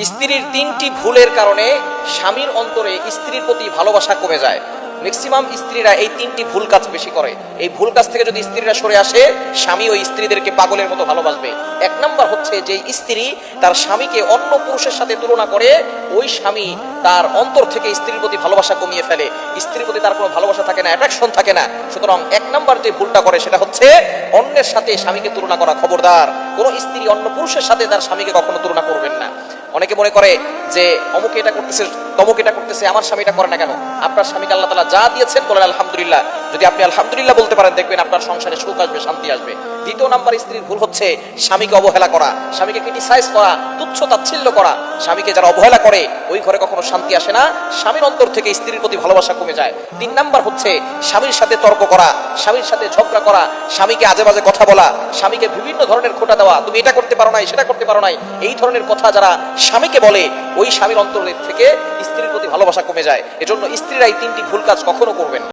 স্ত্রীর তিনটি ভুলের কারণে স্বামীর অন্তরে স্ত্রীর প্রতি ভালোবাসা কমে যায়। ম্যাক্সিমাম স্ত্রীরা এই তিনটি ভুল কাজ বেশি করে। এই ভুল কাজ থেকে যদি স্ত্রীরা সরে আসে, স্বামী ওই স্ত্রীদেরকে পাগলের মতো ভালোবাসবে। এক নাম্বার হচ্ছে যে স্ত্রী তার স্বামীকে অন্য পুরুষের সাথে তুলনা করে, ওই স্বামী তার অন্তর থেকে স্ত্রীর প্রতি ভালোবাসা কমিয়ে ফেলে। স্ত্রীর প্রতি তার কোনো ভালোবাসা থাকে না, অ্যাট্রাকশন থাকে না। সুতরাং এক নাম্বার যে ভুলটা করে সেটা হচ্ছে অন্যের সাথে স্বামীকে তুলনা করা। খবরদার, কোনো স্ত্রী অন্য পুরুষের সাথে তার স্বামীকে কখনো তুলনা করবেন না। অনেকে মনে করে যে অমুক এটা করতেছে, তমুক এটা করতেছে, আমার স্বামী এটা করে না কেন? আপনার স্বামীকে আল্লাহ তাআলা যা দিয়েছেন বলেন আলহামদুলিল্লাহ। যদি আপনি আলহামদুলিল্লাহ বলতে পারেন, দেখবেন আপনার সংসারে সুখ আসবে, শান্তি আসবে। দ্বিতীয় নাম্বার স্ত্রীর ভুল হচ্ছে স্বামীকে অবহেলা করা, স্বামীকে ক্রিটিসাইজ করা, তুচ্ছ তাচ্ছিল্য করা। স্বামীকে যারা অবহেলা করে, ওই ঘরে কখনো শান্তি আসে না, স্বামীর অন্তর থেকে স্ত্রীর প্রতি ভালোবাসা কমে যায়। তিন নাম্বার হচ্ছে স্বামীর সাথে তর্ক করা, স্বামীর সাথে ঝগড়া করা, স্বামীকে আজে বাজে কথা বলা, স্বামীকে বিভিন্ন ধরনের খোঁটা দেওয়া, তুমি এটা করতে পারো নাই, সেটা করতে পারো নাই। এই ধরনের কথা যারা স্বামীকে বলে, ওই স্বামীর অন্তর থেকে স্ত্রীর প্রতি ভালোবাসা কমে যায়। এজন্য স্ত্রীরা এই তিনটি ভুল কাজ কখনো করবেন না।